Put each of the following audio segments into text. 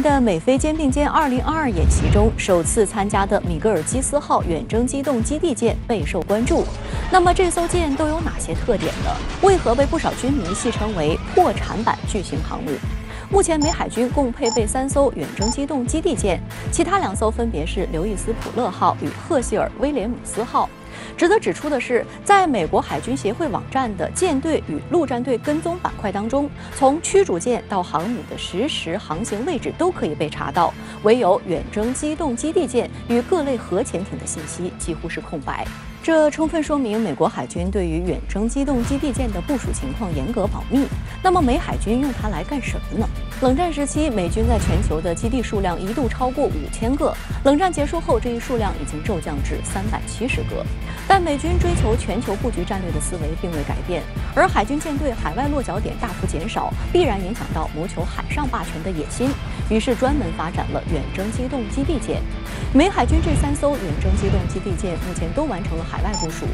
的美菲肩并肩2022演习中，首次参加的米格尔基斯号远征机动基地舰备受关注。那么这艘舰都有哪些特点呢？为何被不少军迷戏称为破产版巨型航母？目前美海军共配备3艘远征机动基地舰，其他2艘分别是刘易斯普勒号与赫希尔威廉姆斯号。值得指出的是，在美国海军协会网站的舰队与陆战队跟踪板块当中，从驱逐舰到航母的实时航行位置都可以被查到，唯有远征机动基地舰与各类核潜艇的信息几乎是空白。这充分说明美国海军对于远征机动基地舰的部署情况严格保密。那么美海军用它来干什么呢？冷战时期，美军在全球的基地数量一度超过5000个，冷战结束后，这一数量已经骤降至370个。但美军追求全球布局战略的思维并未改变，而海军舰队海外落脚点大幅减少，必然影响到谋求海上霸权的野心，于是专门发展了远征机动基地舰。美海军这3艘远征机动基地舰目前都完成了海外部署，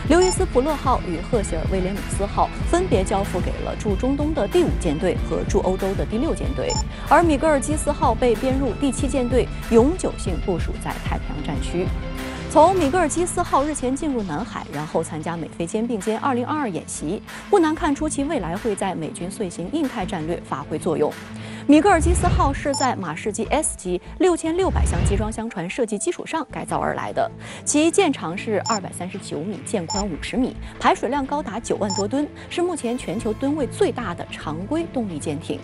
刘易斯普勒号与赫希尔威廉姆斯号分别交付给了驻中东的第5舰队和驻欧洲的第6舰队，而米格尔基斯号被编入第7舰队，永久性部署在太平洋战区。从米格尔基斯号日前进入南海，然后参加美菲肩并肩2022演习，不难看出其未来会在美军遂行印太战略发挥作用。米格尔基斯号是在马士基 S 级6600箱机装箱船设计基础上改造而来的，其舰长是239米，舰宽50米，排水量高达9万多吨，是目前全球吨位最大的常规动力舰艇。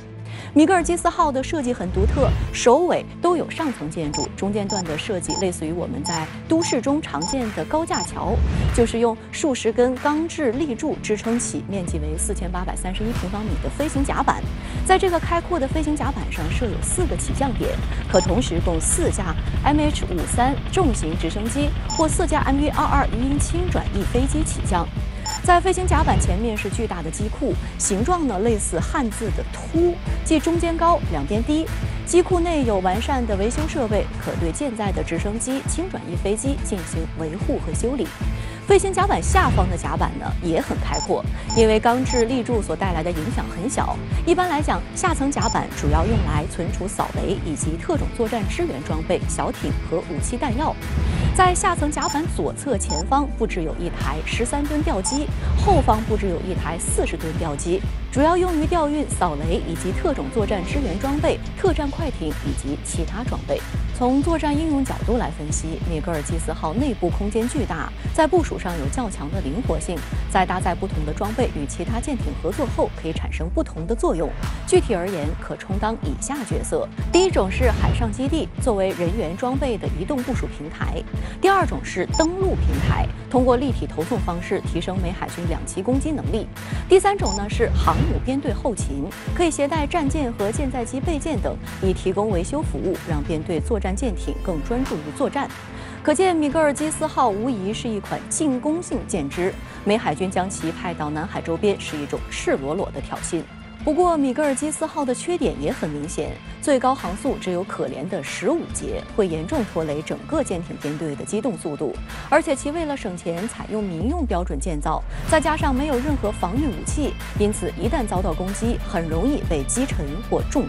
米格尔基斯号的设计很独特，首尾都有上层建筑，中间段的设计类似于我们在都市中常见的高架桥，就是用数十根钢制立柱支撑起面积为4831平方米的飞行甲板。在这个开阔的飞行甲板上设有4个起降点，可同时供4架 MH53重型直升机或4架 MV-22鱼鹰轻转翼飞机起降。在飞行甲板前面是巨大的机库，形状呢类似汉字的凸，即中间高，两边低。机库内有完善的维修设备，可对舰载的直升机、轻转翼飞机进行维护和修理。飞行甲板下方的甲板呢也很开阔，因为钢制立柱所带来的影响很小。一般来讲，下层甲板主要用来存储扫雷以及特种作战支援装备、小艇和武器弹药。在下层甲板左侧前方布置有一台13吨吊机，后方布置有一台40吨吊机，主要用于调运扫雷以及特种作战支援装备、特战快艇以及其他装备。从作战应用角度来分析，米格尔基斯号内部空间巨大，在部署上有较强的灵活性，在搭载不同的装备与其他舰艇合作后，可以产生不同的作用。具体而言，可充当以下角色：第一种是海上基地，作为人员装备的移动部署平台；第二种是登陆平台，通过立体投送方式提升美海军2栖攻击能力；第三种呢是航母编队后勤，可以携带战舰和舰载机备件等，以提供维修服务，让编队作战舰艇更专注于作战。可见，米格尔基斯号无疑是一款进攻性舰只，美海军将其派到南海周边是一种赤裸裸的挑衅。不过，米格尔基斯号的缺点也很明显，最高航速只有可怜的15节，会严重拖累整个舰艇编队的机动速度。而且其为了省钱，采用民用标准建造，再加上没有任何防御武器，因此一旦遭到攻击，很容易被击沉或中。